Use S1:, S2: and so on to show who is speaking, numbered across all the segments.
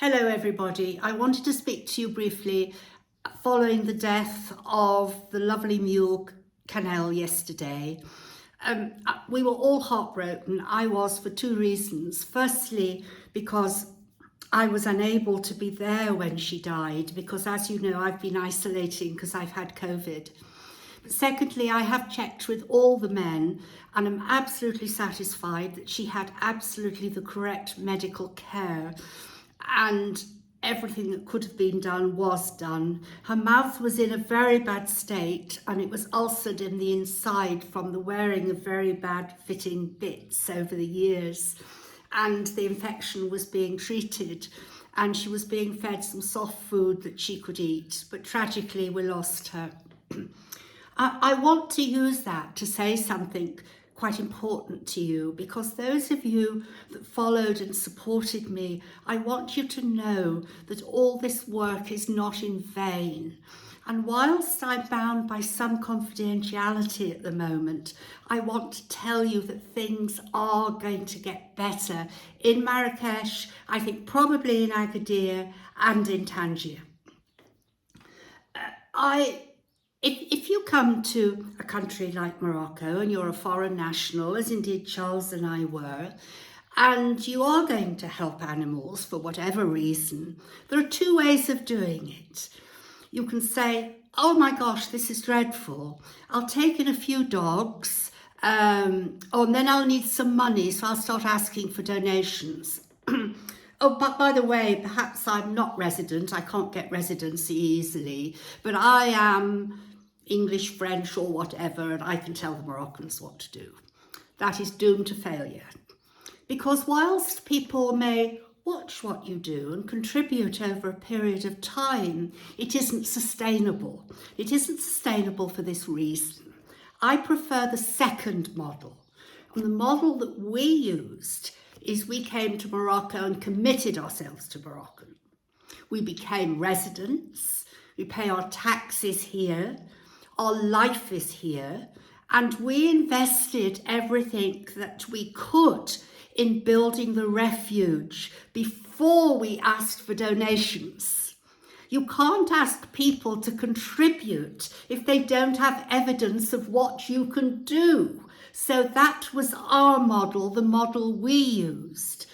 S1: Hello everybody. I wanted to speak to you briefly following the death of the lovely mule Canel yesterday. We were all heartbroken. I was for two reasons. Firstly, because I was unable to be there when she died because, as you know, I've been isolating because I've had COVID. But secondly, I have checked with all the men and I'm absolutely satisfied that she had absolutely the correct medical care and everything that could have been done was done. Her mouth was in a very bad state and it was ulcered in the inside from the wearing of very bad fitting bits over the years, and the infection was being treated and she was being fed some soft food that she could eat, but tragically we lost her. I want to use that to say something quite important to you, because those of you that followed and supported me, I want you to know that all this work is not in vain. And whilst I'm bound by some confidentiality at the moment, I want to tell you that things are going to get better in Marrakesh, I think probably in Agadir and in Tangier. If you come to a country like Morocco and you're a foreign national, as indeed Charles and I were, and you are going to help animals for whatever reason, there are two ways of doing it. You can say, oh my gosh, this is dreadful. I'll take in a few dogs, and then I'll need some money, so I'll start asking for donations. Oh, but by the way, perhaps I'm not resident. I can't get residency easily, but I am English, French or whatever, and I can tell the Moroccans what to do. That is doomed to failure. Because whilst people may watch what you do and contribute over a period of time, it isn't sustainable. It isn't sustainable for this reason. I prefer the second model. And the model that we used is we came to Morocco and committed ourselves to Morocco. We became residents, we pay our taxes here, our life is here, and we invested everything that we could in building the refuge before we asked for donations. You can't ask people to contribute if they don't have evidence of what you can do. So that was our model, the model we used.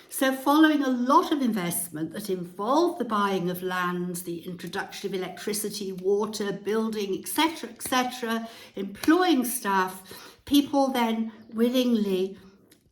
S1: So following a lot of investment that involved the buying of land, the introduction of electricity, water, building, etc., employing staff, people then willingly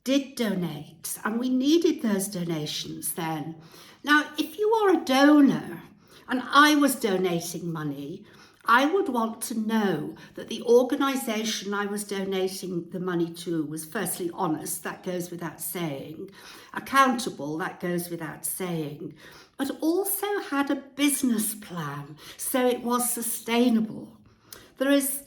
S1: did donate, and we needed those donations then. Now, if you are a donor, and I was donating money, I would want to know that the organisation I was donating the money to was firstly honest, that goes without saying, accountable, that goes without saying, but also had a business plan, so it was sustainable. There is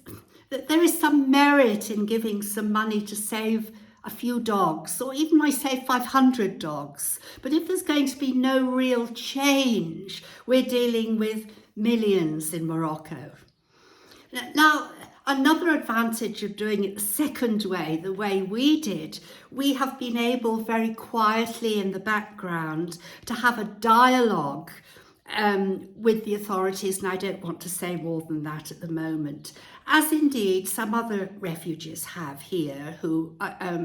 S1: some merit in giving some money to save a few dogs, or even I say 500 dogs. But if there's going to be no real change, we're dealing with millions in Morocco. Now, another advantage of doing it the second way, the way we did, we have been able very quietly in the background to have a dialogue with the authorities, and I don't want to say more than that at the moment, as indeed some other refugees have here who,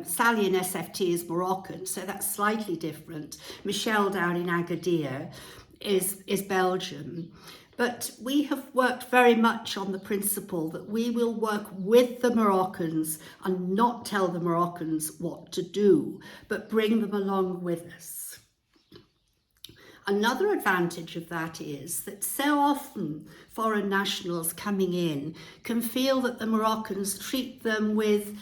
S1: Sally in SFT is Moroccan, so that's slightly different. Michelle down in Agadir is Belgium. But we have worked very much on the principle that we will work with the Moroccans and not tell the Moroccans what to do, but bring them along with us. Another advantage of that is that so often foreign nationals coming in can feel that the Moroccans treat them with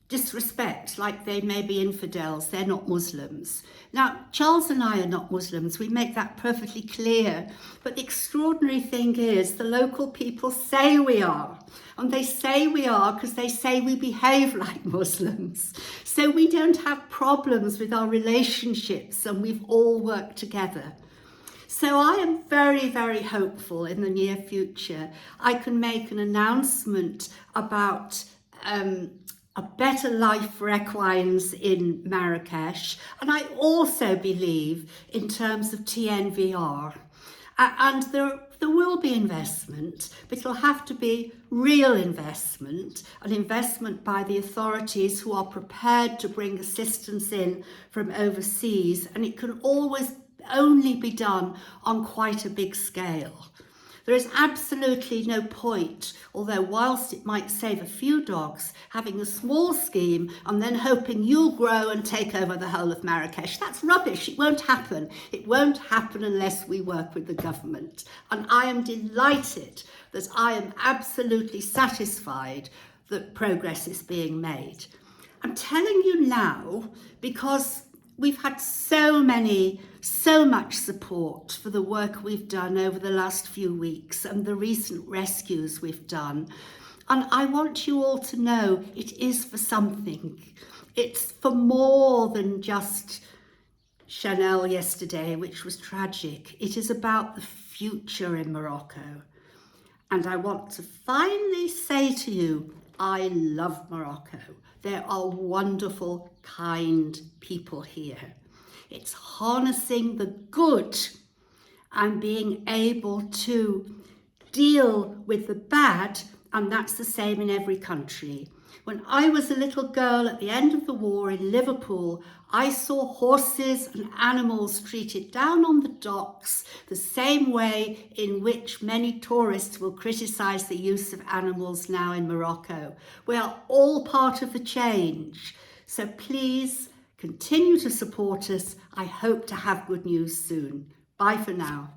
S1: disrespect, like they may be infidels, they're not Muslims. Now, Charles and I are not Muslims, we make that perfectly clear, but the extraordinary thing is the local people say we are, and they say we are because they say we behave like Muslims. So we don't have problems with our relationships and we've all worked together. So I am very, very hopeful in the near future I can make an announcement about a better life for equines in Marrakesh. And I also believe in terms of TNVR. And there will be investment, but it'll have to be real investment, an investment by the authorities who are prepared to bring assistance in from overseas, and it can always only be done on quite a big scale. There is absolutely no point, although whilst it might save a few dogs, having a small scheme and then hoping you'll grow and take over the whole of Marrakesh. That's rubbish. It won't happen. It won't happen unless we work with the government. And I am delighted that I am absolutely satisfied that progress is being made. I'm telling you now because we've had so much support for the work we've done over the last few weeks and the recent rescues we've done. And I want you all to know it is for something. It's for more than just Chanel yesterday, which was tragic. It is about the future in Morocco. And I want to finally say to you, I love Morocco. There are wonderful, kind people here. It's harnessing the good and being able to deal with the bad, and that's the same in every country. When I was a little girl at the end of the war in Liverpool, I saw horses and animals treated down on the docks the same way in which many tourists will criticise the use of animals now in Morocco. We are all part of the change. So please continue to support us. I hope to have good news soon. Bye for now.